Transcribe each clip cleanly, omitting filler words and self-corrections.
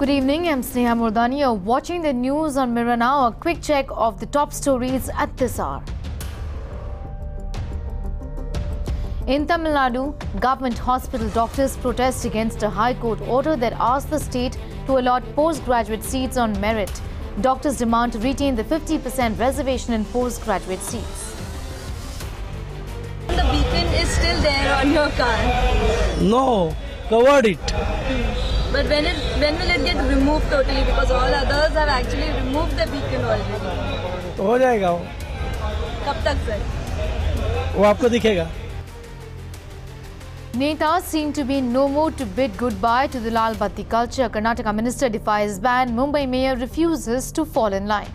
Good evening, I'm Sneha Murdani. You're watching the news on Mirror Now. A quick check of the top stories at this hour. In Tamil Nadu, government hospital doctors protest against a High Court order that asks the state to allot postgraduate seats on merit. Doctors demand to retain the 50% reservation in postgraduate seats. The beacon is still there on your car. No, covered it. But when will it get removed totally? Because all others have actually removed the beacon already. हो जाएगा वो. कब तक sir? वो आपको दिखेगा. Netas seem to be in no mood to bid goodbye to the Lal Batti culture. Karnataka minister defies ban. Mumbai mayor refuses to fall in line.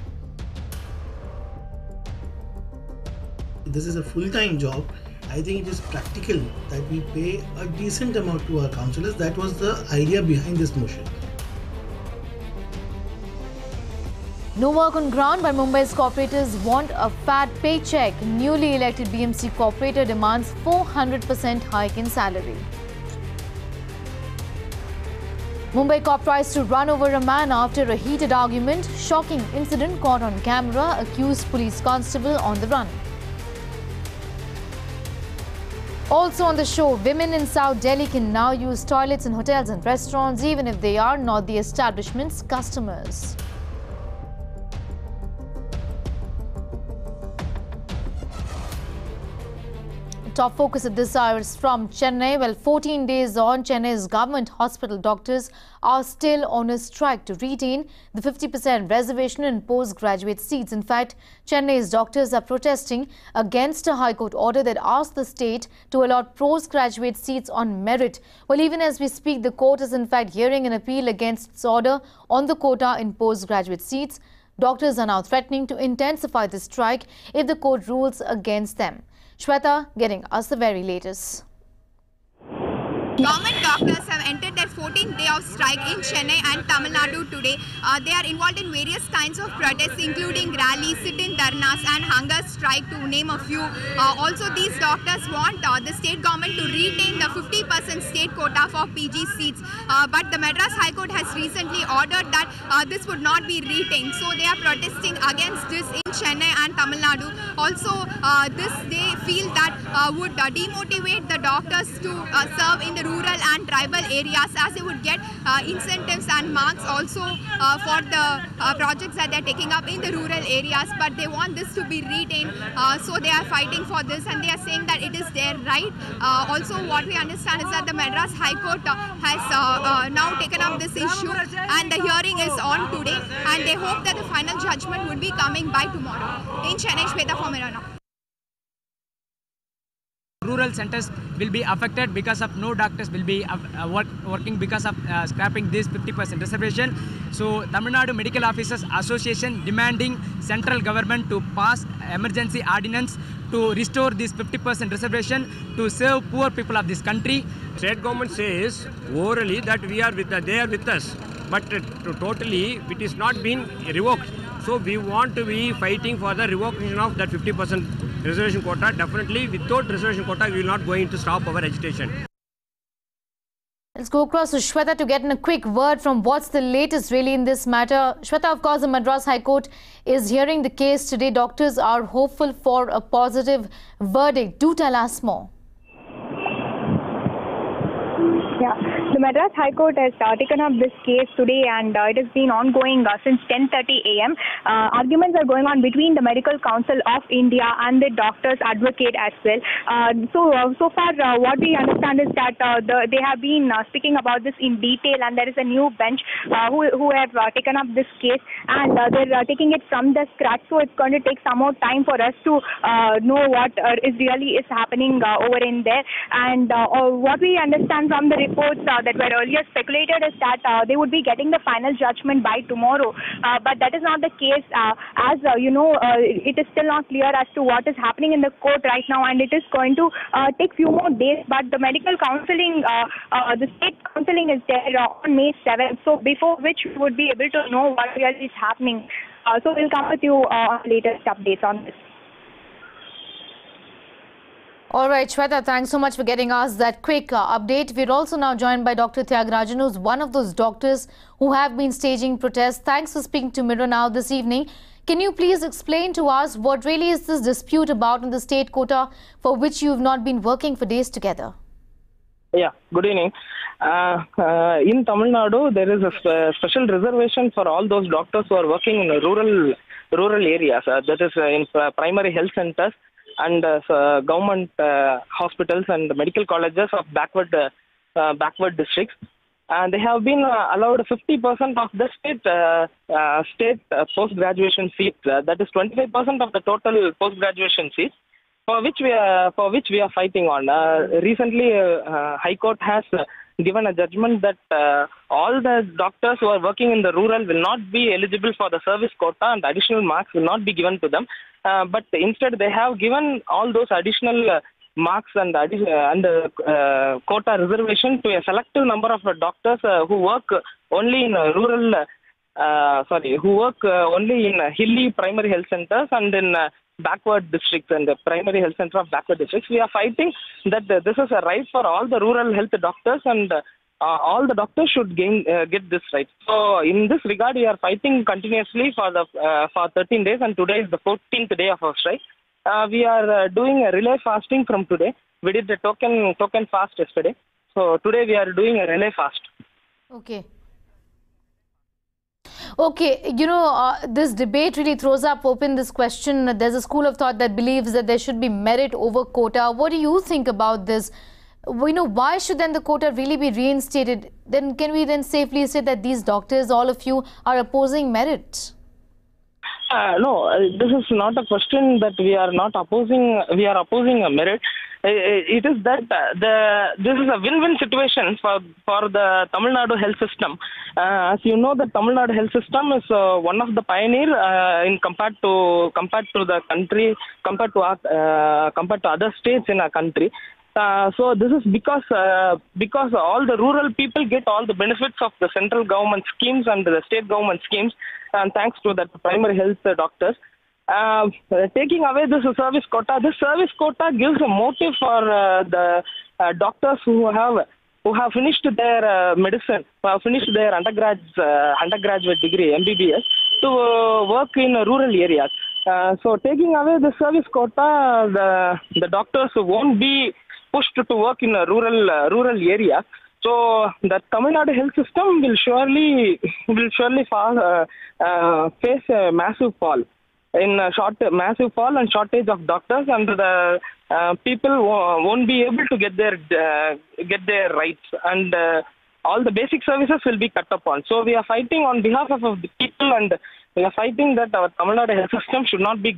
This is a full-time job. I think it is practical that we pay a decent amount to our councillors. That was the idea behind this motion. No work on ground, but Mumbai's corporators want a fat paycheck. Newly elected BMC corporator demands 400% hike in salary. Mumbai cop tries to run over a man after a heated argument. Shocking incident caught on camera. Accused police constable on the run. Also on the show, women in South Delhi can now use toilets in hotels and restaurants even if they are not the establishment's customers. Top focus at this hour is from Chennai. Well, 14 days on, Chennai's government hospital doctors are still on a strike to retain the 50% reservation in postgraduate seats. In fact, Chennai's doctors are protesting against a High Court order that asks the state to allot postgraduate seats on merit. Well, even as we speak, the court is in fact hearing an appeal against its order on the quota in postgraduate seats. Doctors are now threatening to intensify the strike if the court rules against them. Shweta getting us the very latest. Government doctors have entered their 14th day of strike in Chennai and Tamil Nadu today. They are involved in various kinds of protests, including rallies, sit-in dharnas and hunger strike, to name a few. Also, these doctors want the state government to retain the 50% state quota for PG seats. But the Madras High Court has recently ordered that this would not be retained. So they are protesting against this in Chennai and Tamil Nadu. Also, this they feel that would demotivate the doctors to serve in the rural and tribal areas, as they would get incentives and marks also for the projects that they are taking up in the rural areas. But they want this to be retained, so they are fighting for this, and they are saying that it is their right. Also, what we understand is that the Madras High Court has now taken up this issue, and the hearing is on today, and they hope that the final judgment would be coming by tomorrow. In Chennai, Shweta for Mirror Now. Rural centers will be affected because of no doctors will be working because of scrapping this 50% reservation. So Tamil Nadu Medical Officers Association demanding central government to pass emergency ordinance to restore this 50% reservation to serve poor people of this country. State government says orally that they are with us, but totally it is not been revoked. So we want to be fighting for the revocation of that 50% reservation quota. Definitely, without reservation quota, we will not going to stop our agitation. Let's go across to Shweta to get in a quick word from what's the latest really in this matter. Shweta, of course, the Madras High Court is hearing the case today. Doctors are hopeful for a positive verdict. Do tell us more. Yeah, the Madras High Court has taken up this case today, and it has been ongoing since 10:30 a.m. Arguments are going on between the Medical Council of India and the doctors' advocate as well. So far, what we understand is that they have been speaking about this in detail, and there is a new bench who have taken up this case, and they're taking it from the scratch. So it's going to take some more time for us to know what is happening over in there. And what we understand from the reports that were earlier speculated is that they would be getting the final judgment by tomorrow, but that is not the case, as it is still not clear as to what is happening in the court right now, and it is going to take few more days. But the medical counselling, the state counselling is there on May 7th, so before which we would be able to know what really is happening. So we'll come with you on latest updates on this. All right, Shweta, thanks so much for getting us that quick update. We're also now joined by Dr. Tyagarajan, who's one of those doctors who have been staging protests. Thanks for speaking to Mirror Now this evening. Can you please explain to us what really is this dispute about in the state quota for which you've not been working for days together? Yeah, good evening. In Tamil Nadu, there is a special reservation for all those doctors who are working in rural areas. That is in primary health centers and government hospitals and medical colleges of backward districts. And they have been allowed 50% of the state post-graduation seats. That is 25% of the total post-graduation seats, for which we are fighting on. Recently, High Court has given a judgment that all the doctors who are working in the rural will not be eligible for the service quota, and additional marks will not be given to them. But instead, they have given all those additional marks and quota reservation to a selective number of doctors who work only in only in hilly primary health centers and in backward districts and the primary health center of backward districts. We are fighting that this is a right for all the rural health doctors, and all the doctors should get this right. So in this regard, we are fighting continuously for 13 days, and today is the 14th day of our strike. We are doing a relay fasting from today. We did the token fast yesterday. So today we are doing a relay fast. Okay. Okay, this debate really throws up open this question. There's a school of thought that believes that there should be merit over quota. What do you think about this? Why should then the quota really be reinstated? Then can we then safely say that these doctors, all of you, are opposing merit? No, this is not a question that we are not opposing. We are opposing a merit. It is that this is a win-win situation for the Tamil Nadu health system. As you know, the Tamil Nadu health system is one of the pioneer in compared to the country, compared to other states in our country. So this is because all the rural people get all the benefits of the central government schemes and the state government schemes, and thanks to the primary health doctors. Taking away this service quota gives a motive for the doctors who have finished their medicine, who have finished their undergraduate degree, MBBS, to work in rural areas. So taking away the service quota, the doctors won't be pushed to work in a rural area. So the Tamil Nadu health system will surely face a massive fall and shortage of doctors, and the people won't be able to get their rights, and all the basic services will be cut upon. So we are fighting on behalf of the people, and we are fighting that our Tamil Nadu health system should not be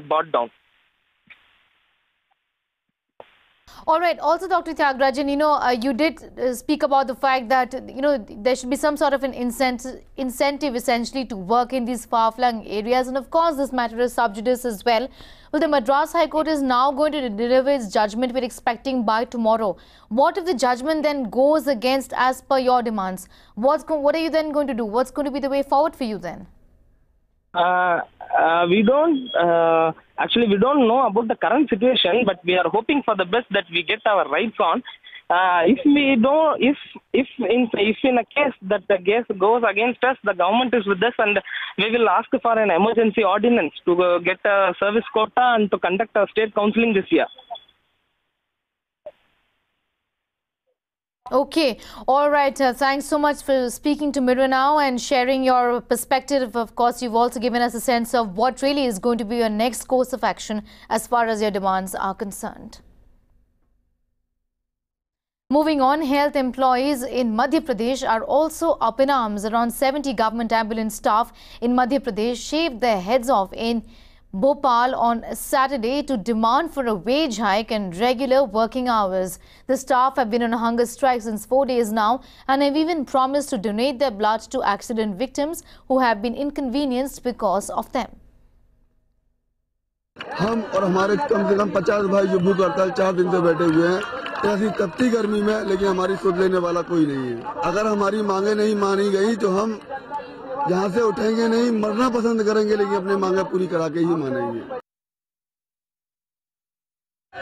brought down. All right. Also, Dr. Tyagarajan, you did speak about the fact that, there should be some sort of an incentive essentially to work in these far-flung areas. And of course, this matter is sub judice as well. Well, the Madras High Court is now going to deliver its judgment we're expecting by tomorrow. What if the judgment then goes against as per your demands? What are you then going to do? What's going to be the way forward for you then? We don't know about the current situation, but we are hoping for the best that we get our rights on. If in a case that the case goes against us, the government is with us, and we will ask for an emergency ordinance to get a service quota and to conduct a state counselling this year. Okay. All right. Thanks so much for speaking to Mirror Now and sharing your perspective. Of course, you've also given us a sense of what really is going to be your next course of action as far as your demands are concerned. Moving on, health employees in Madhya Pradesh are also up in arms. Around 70 government ambulance staff in Madhya Pradesh shaved their heads off in Bhopal on Saturday to demand for a wage hike and regular working hours. The staff have been on a hunger strike since 4 days now and have even promised to donate their blood to accident victims who have been inconvenienced because of them. हम और हमारे कम से कम 50 भाई जो भूख हड़ताल 4 दिन से बैठे हुए हैं, ऐसी तपती गर्मी में, लेकिन हमारी सुध लेने वाला कोई नहीं है। अगर हमारी मांगे नहीं मानी गई तो हम यहाँ से उठेंगे नहीं, मरना पसंद करेंगे, लेकिन अपनी मांगे पूरी करा के ही मानेंगे।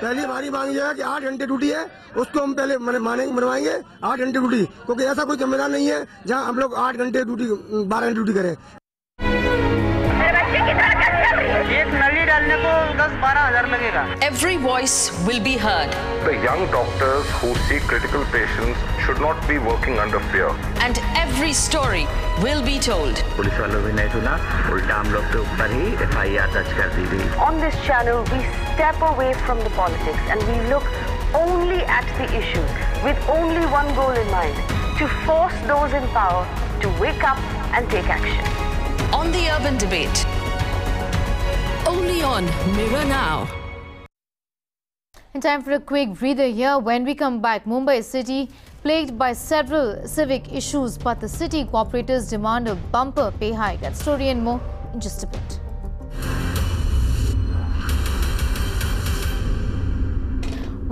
पहली हमारी मांग ये है कि 8 घंटे ड्यूटी है, उसको हम पहले मनवाएंगे 8 घंटे ड्यूटी, क्योंकि ऐसा कोई जिम्मेदार नहीं है जहां हम लोग 8 घंटे ड्यूटी 12 घंटे ड्यूटी करें। एक नली डालने को 10-12 हजार लगेगा। Every voice will be heard. The young doctors who see critical patients should not be working under fear. And every story will be told. Police वालों भी नहीं सुना, उल्टा हम लोग के ऊपर ही FIR दर्ज कर दी गई। On this channel, we step away from the politics and we look only at the issues with only one goal in mind: to force those in power to wake up and take action. On the Urban Debate. Only on Mirror Now. In time for a quick breather here. When we come back, Mumbai city plagued by several civic issues, but the city cooperators demand a bumper pay hike. That story and more in just a bit.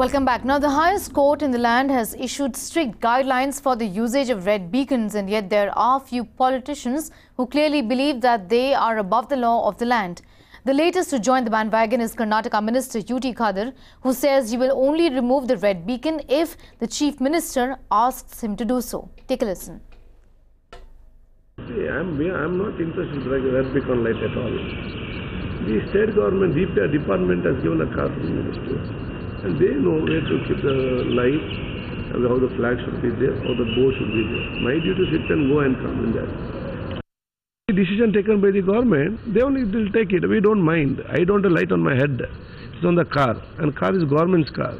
Welcome back. Now, the highest court in the land has issued strict guidelines for the usage of red beacons, and yet there are few politicians who clearly believe that they are above the law of the land. The latest to join the bandwagon is Karnataka Minister UT Khader, who says he will only remove the red beacon if the Chief Minister asks him to do so. Take a listen. See, I'm not interested in the red beacon light at all. The state government, DPR department has given a card to the minister, and they know where to keep the light, how the flag should be there, how the bow should be there. My duty is sit and go and come in there. Decision taken by the government, they only will take it. We don't mind. I don't have a light on my head. It's on the car, and car is government's car.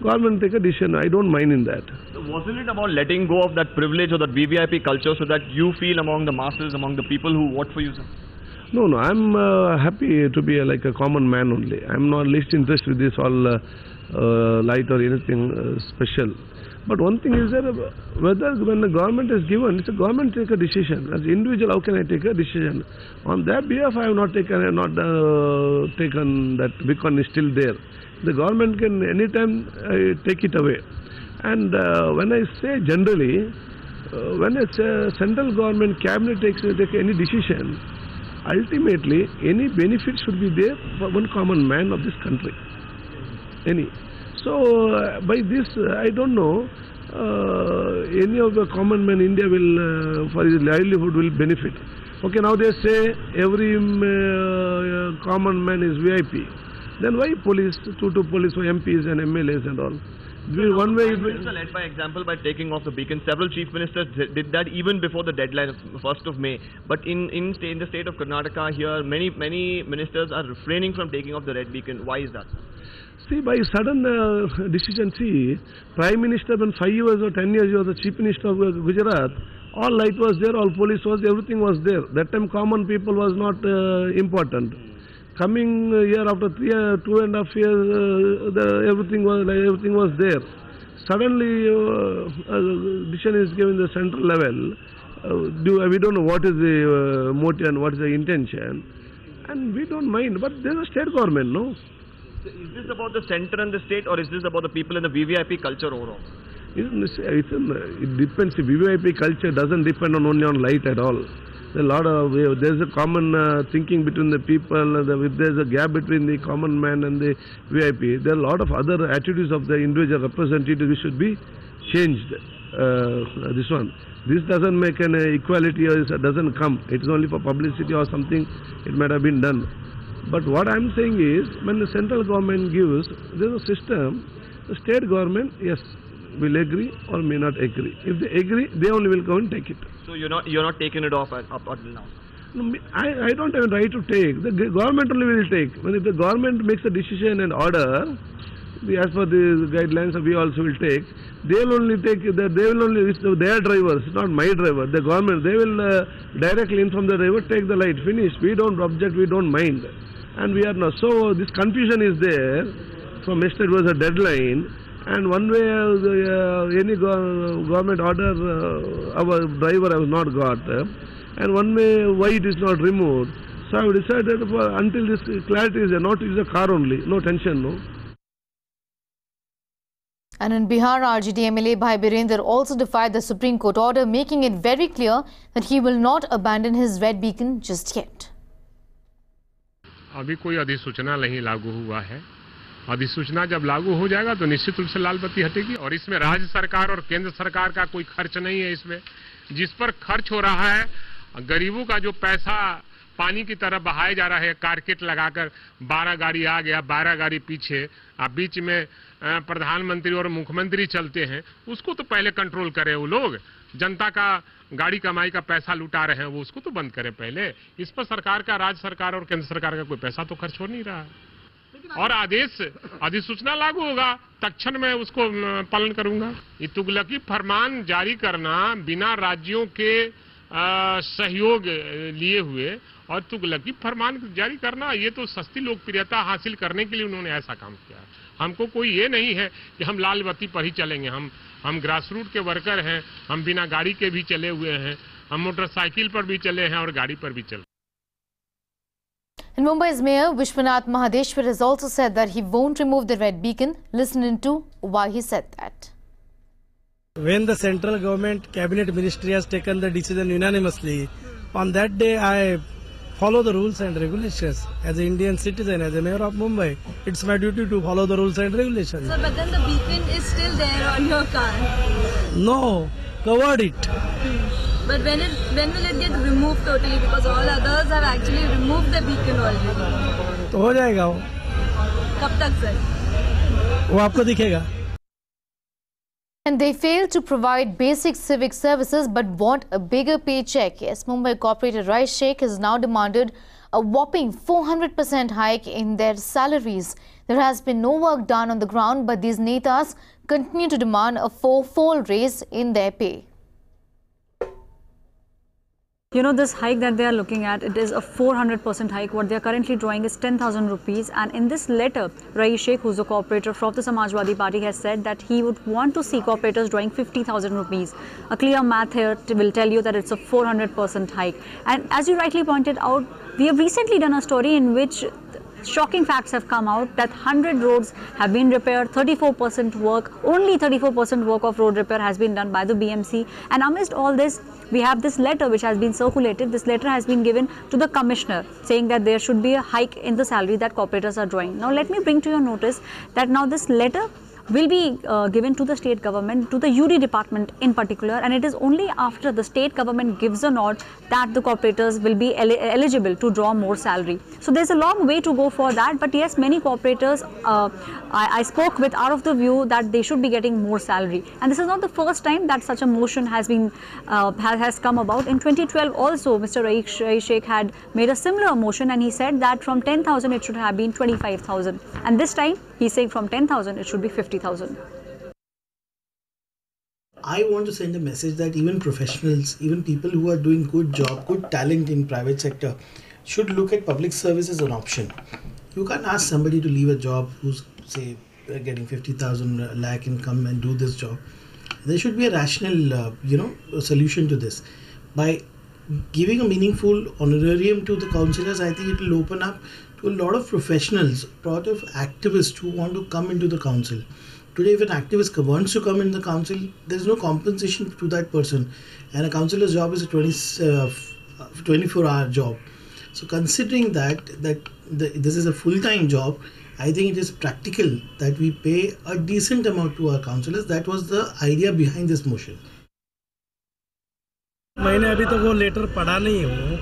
Government take a decision. I don't mind in that. So wasn't it about letting go of that privilege or that VVIP culture so that you feel among the masses, among the people who vote for you, sir? No, I'm happy to be like a common man only. I'm not least interested with this all light or anything special. But one thing is that whether when the government is given, it's a government take a decision. As individual, how can I take a decision? On their behalf, I have not taken that beacon is still there. The government can anytime take it away. And when I say generally, when a central government cabinet takes any decision, ultimately any benefit should be there for one common man of this country. Any. So by this, I don't know, any of the common man in India will, for his livelihood, will benefit. Okay, now they say every common man is VIP. Then why police, two police for MPs and MLAs and all? One way. Prime Minister led by example by taking off the beacon. Several chief ministers did that even before the deadline of 1st of May. But in the state of Karnataka here, many ministers are refraining from taking off the red beacon. Why is that? See, by sudden decision, Prime Minister when 5 years or 10 years he was the Chief Minister of Gujarat, all light was there, all police was, everything was there. That time common people was not important. Coming year after 2.5 years, everything was there. Suddenly, decision is given the central level. We don't know what is the motive and what is the intention, and we don't mind. But there is a state government, no? So is this about the center and the state, or is this about the people in the VVIP culture overall? It depends. The VVIP culture doesn't depend only on light at all. There's a common thinking between the people. There's a gap between the common man and the VIP. There are a lot of other attitudes of the individual representatives which should be changed. This one. This doesn't make an equality, or it doesn't come. It is only for publicity or something. It might have been done. But what I'm saying is, when the central government gives, there's a system. The state government, yes, will agree or may not agree. If they agree, they only will go and take it. So you're not taking it off up until now? No, I don't have a right to take. The government only will take. When the government makes a decision and order, as per the guidelines we also will take, they will only take, it's their drivers, it's not my driver, the government, they will directly inform the driver, take the light, finish. We don't object, we don't mind. And we are not. So this confusion is there. From yesterday it was a deadline. And one way any government order our driver has not got, and one way why it is not removed. So I have decided until this clarity is there, not use a car only, no tension, no. And in Bihar, RJD MLA Bhai Birender also defied the Supreme Court order, making it very clear that he will not abandon his red beacon just yet. अभी कोई अधिसूचना नहीं लागू हुआ है, अधिसूचना जब लागू हो जाएगा तो निश्चित रूप से लाल बत्ती हटेगी। और इसमें राज्य सरकार और केंद्र सरकार का कोई खर्च नहीं है। इसमें जिस पर खर्च हो रहा है, गरीबों का जो पैसा पानी की तरह बहाया जा रहा है, कारकेट लगाकर 12 गाड़ी आ गया 12 गाड़ी पीछे, अब बीच में प्रधानमंत्री और मुख्यमंत्री चलते हैं, उसको तो पहले कंट्रोल करें। वो लोग जनता का गाड़ी कमाई का पैसा लुटा रहे हैं, वो उसको तो बंद करें पहले। इस पर सरकार का, राज्य सरकार और केंद्र सरकार का कोई पैसा तो खर्च हो नहीं रहा है। और अधिसूचना लागू होगा, तत्क्षण मैं उसको पालन करूंगा। ये तुगलकी फरमान जारी करना बिना राज्यों के सहयोग लिए हुए और तुगलकी फरमान जारी करना, ये तो सस्ती लोकप्रियता हासिल करने के लिए उन्होंने ऐसा काम किया। हमको कोई ये नहीं है कि हम लाल बत्ती पर ही चलेंगे। हम ग्रास रूट के वर्कर हैं, हम बिना गाड़ी के भी चले हुए हैं, हम मोटरसाइकिल पर भी चले हैं और गाड़ी पर भी चले। And Mumbai's Mayor Vishwanath Mahadeshwar has also said that he won't remove the red beacon. Listen into why he said that. When the central government cabinet ministry has taken the decision unanimously, on that day I follow the rules and regulations. As an Indian citizen, as a mayor of Mumbai, it's my duty to follow the rules and regulations. Sir, but then the beacon is still there on your car. No, covered it. But when will it get removed totally? Because all others have actually removed the beacon already. तो हो जाएगा वो. कब तक sir? वो आपको दिखेगा. And they fail to provide basic civic services but want a bigger paycheck. Yes, Mumbai corporator Rais Sheikh has now demanded a whopping 400% hike in their salaries. There has been no work done on the ground, but these netas continue to demand a four-fold raise in their pay. You know, this hike that they are looking at, it is a 400% hike. What they are currently drawing is 10,000 rupees. And in this letter, Rais Sheikh, who's a corporator from the Samajwadi Party, has said that he would want to see corporators drawing 50,000 rupees. A clear math here will tell you that it's a 400% hike. And as you rightly pointed out, we have recently done a story in which shocking facts have come out that 100 roads have been repaired, 34% work, only 34% work of road repair has been done by the BMC. And amidst all this, we have this letter which has been circulated. This letter has been given to the commissioner saying that there should be a hike in the salary that corporators are drawing. Now let me bring to your notice that now this letter will be given to the state government, to the UD department in particular, and it is only after the state government gives a nod that the corporators will be eligible to draw more salary. So there's a long way to go for that, but yes, many corporators I spoke with are of the view that they should be getting more salary, and this is not the first time that such a motion has been has come about. In 2012 also, Mr. Rais Sheikh had made a similar motion, and he said that from 10,000 it should have been 25,000, and this time he's saying from 10,000 it should be 50,000. I want to send a message that even professionals, even people who are doing good job, good talent in private sector should look at public service as an option. You can't ask somebody to leave a job who's say getting 50,000 lakh income and do this job. There should be a rational solution to this. By giving a meaningful honorarium to the councillors, I think it will open up to a lot of professionals, a lot of activists who want to come into the council. Today, if an activist wants to come in the council, there is no compensation to that person. And a councillor's job is a 24-hour job. So considering that this is a full-time job, I think it is practical that we pay a decent amount to our councillors. That was the idea behind this motion. मैंने अभी तक वो letter पढ़ा नहीं हूँ,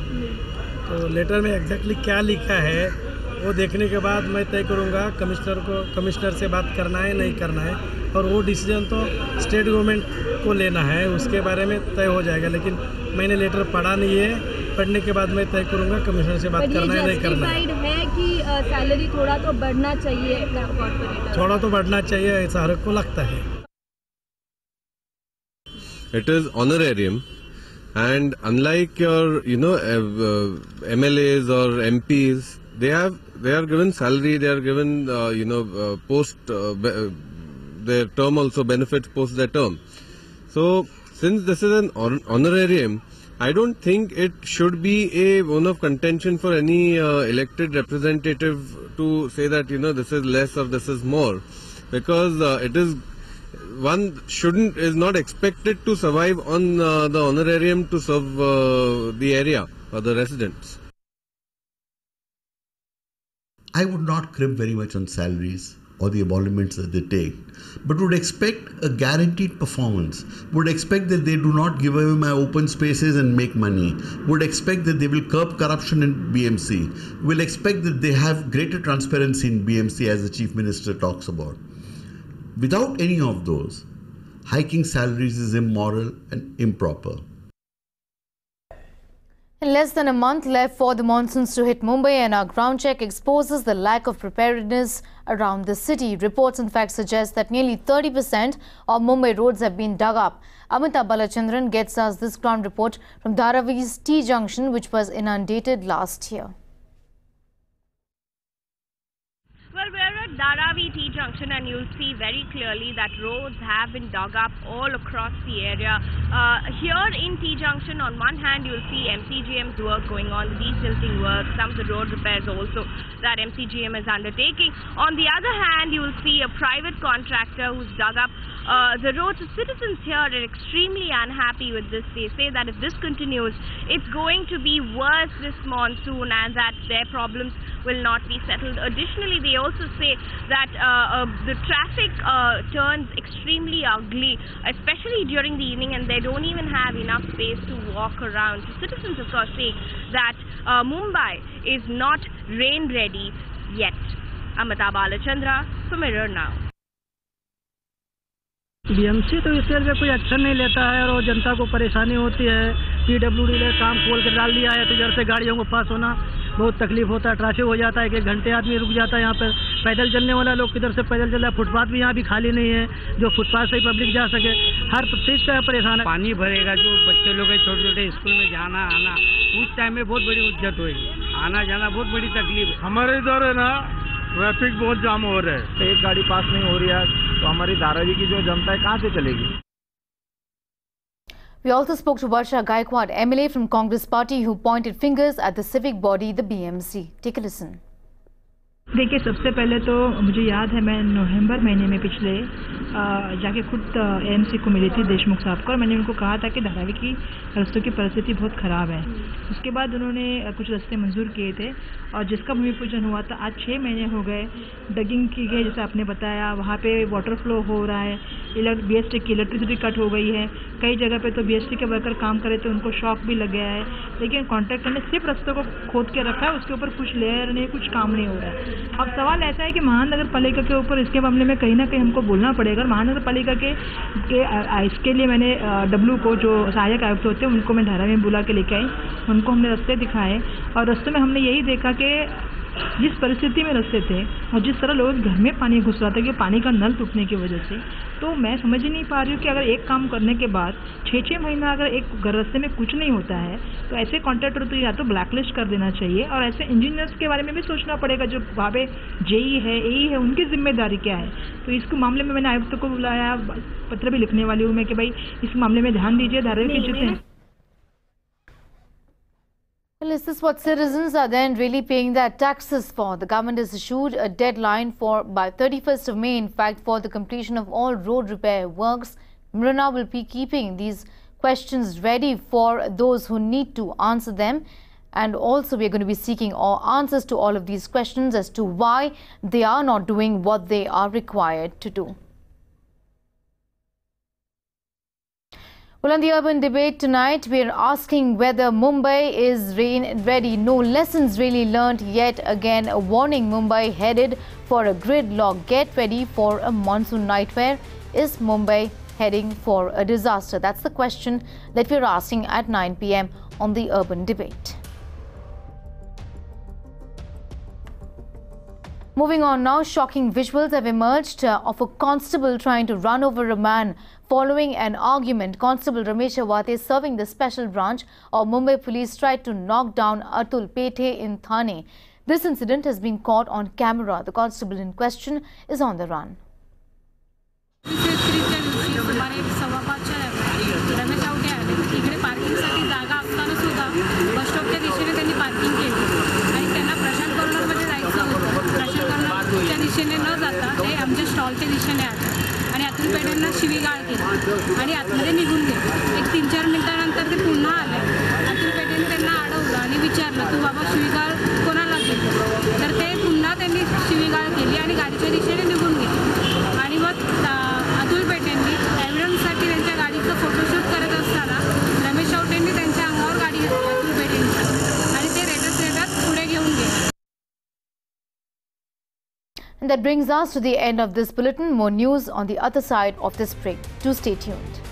तो letter में exactly क्या लिखा है वो देखने के बाद मैं तय करूँगा कमिश्नर से बात करना है नहीं करना है, और वो डिसीजन तो स्टेट गवर्नमेंट को लेना है, उसके बारे में तय हो जाएगा। लेकिन मैंने लेटर पढ़ा नहीं है, पढ़ने के बाद मैं तय करूँगा कमिश्नर से बात करना है नहीं करना है। कि सैलरी थोड़ा तो बढ़ना चाहिए, थोड़ा तो बढ़ना चाहिए, ऐसा हर को लगता है। It is honorarium. And unlike your, MLAs or MPs, they are given salary, they are given, post their term also benefits post their term. So since this is an honorarium, I don't think it should be a bone of contention for any elected representative to say that this is less or this is more, because it is. One is not expected to survive on the honorarium to serve the area or the residents. I would not crib very much on salaries. or the emoluments that they take, but would expect a guaranteed performance, would expect that they do not give away my open spaces and make money, would expect that they will curb corruption in BMC, will expect that they have greater transparency in BMC as the Chief Minister talks about. Without any of those, hiking salaries is immoral and improper. Less than a month left for the monsoons to hit Mumbai, and our ground check exposes the lack of preparedness around the city. Reports in fact suggest that nearly 30% of Mumbai roads have been dug up. Amitabh Balachandran gets us this ground report from Dharavi's T Junction, which was inundated last year. Well, we're at Dharavi T Junction and you'll see very clearly that roads have been dug up all across the area. Here in T Junction, on one hand, you'll see MCGM's work going on, the desilting work, some of the road repairs also that MCGM is undertaking. On the other hand, you'll see a private contractor who's dug up the roads. The citizens here are extremely unhappy with this. They say that if this continues, it's going to be worse this monsoon and that their problems will not be settled. Additionally, they also say that the traffic turns extremely ugly, especially during the evening, and they don't even have enough space to walk around. So citizens, of course, say that Mumbai is not rain ready yet. Amitabh Balachandra for Mirror Now. BMC तो इस पे कोई action नहीं लेता है और जनता को परेशानी होती है। पीडब्ल्यूडी ने काम खोल कर डाल दिया है तो इधर से गाड़ियों को पास होना बहुत तकलीफ होता है, ट्रैफिक हो जाता है, एक घंटे आदमी रुक जाता है। यहाँ पर पैदल चलने वाला लोग किधर से पैदल चल रहा है, फुटपाथ भी यहाँ भी खाली नहीं है जो फुटपाथ से ही पब्लिक जा सके। हर चीज का परेशान है। पानी भरेगा जो बच्चे लोग है छोटे छोटे स्कूल में जाना आना, उस टाइम में बहुत बड़ी उज्जत होगी, आना जाना बहुत बड़ी तकलीफ। हमारे इधर है ना ट्रैफिक बहुत जाम हो रहा है, एक गाड़ी पास नहीं हो रही है तो हमारी धारावी की जो जनता है कहाँ से चलेगी। We also spoke to Varsha Gaikwad, MLA from Congress Party, who pointed fingers at the civic body, the BMC. Take a listen. देखिए, सबसे पहले तो मुझे याद है मैं नवंबर महीने में पिछले जाके खुद एएमसी को मिली थी देशमुख साहब को, और मैंने उनको कहा था कि धारावी की रास्तों की परिस्थिति बहुत ख़राब है। उसके बाद उन्होंने कुछ रास्ते मंजूर किए थे और जिसका भूमि पूजन हुआ था। आज 6 महीने हो गए, डगिंग की गई जैसे आपने बताया, वहाँ पे वाटर फ्लो हो रहा है, बीएसटी की इलेक्ट्रिसिटी कट हो गई है, कई जगह पे तो बीएसटी के वर्कर काम करे तो उनको शॉक भी लग गया है। लेकिन कॉन्ट्रैक्टर ने सिर्फ रास्तों को खोद के रखा है, उसके ऊपर कुछ लेयर नहीं, कुछ काम नहीं हो रहा है। अब सवाल ऐसा है कि महानगर पालिका के ऊपर इसके मामले में कहीं ना कहीं हमको बोलना पड़ेगा। महानगर पालिका के इसके लिए मैंने डब्ल्यू को जो सहायक आयुक्त होते हैं उनको मैं धारा में बुला के लेके आई, उनको हमने रास्ते दिखाए और रास्ते में हमने यही देखा कि जिस परिस्थिति में रास्ते थे और जिस तरह लोग घर में पानी घुस रहा था कि पानी का नल टूटने की वजह से, तो मैं समझ ही नहीं पा रही हूँ कि अगर एक काम करने के बाद 6-6 महीना अगर एक रास्ते में कुछ नहीं होता है तो ऐसे कॉन्ट्रैक्टर तो या तो ब्लैकलिस्ट कर देना चाहिए और ऐसे इंजीनियर्स के बारे में भी सोचना पड़ेगा जो वहाँ पे जेई है, एई है, उनकी जिम्मेदारी क्या है। तो इस मामले में मैंने आयुक्त को बुलाया, पत्र भी लिखने वाली हूँ मैं कि भाई इस मामले में ध्यान दीजिए। धारावी के जितने Well, is this what citizens are then really paying their taxes for? The government has issued a deadline by 31st of May, in fact, for the completion of all road repair works. Mruna will be keeping these questions ready for those who need to answer them. And also, we're going to be seeking answers to all of these questions as to why they are not doing what they are required to do. Well, on the urban debate tonight, we are asking whether Mumbai is rain ready. No lessons really learnt yet again. A warning: Mumbai headed for a gridlock. Get ready for a monsoon nightmare. Is Mumbai heading for a disaster? That's the question that we are asking at 9 p.m. on the urban debate. Moving on now, shocking visuals have emerged of a constable trying to run over a man following an argument. Constable Ramesh Awate, serving the special branch of Mumbai Police, tried to knock down Atul Pethe in Thane. This incident has been caught on camera. The constable in question is on the run. दिशेने न जाता ते आमच्या स्टॉलच्या दिशेने आले आणि अतुल पेढेंना शिवीगाळ केली आणि आतमध्ये निघून गेले. एक 3-4 मिनिटानंतर ते पुन्हा आले. अतुल पेढेंनी त्यांना अडवलं आणि विचारलं, तू बाबा शिवीगाळ कोणाला केली तर ते पुन्हा त्यांनी शिवीगाळ केली आणि गाडीच्या दिशेने निघून गेले आणि मग अतुल पेटेंनी एव्हिडन्ससाठी त्यांच्या गाडीचं फोटोशूट करत असताना रमेश चौटेंनी त्यांच्या अंगावर गाडी घेतली अतुल पेटेंच्या आणि ते रेटत पुढे घेऊन गेले. And that brings us to the end of this bulletin. More news on the other side of this break. Do stay tuned.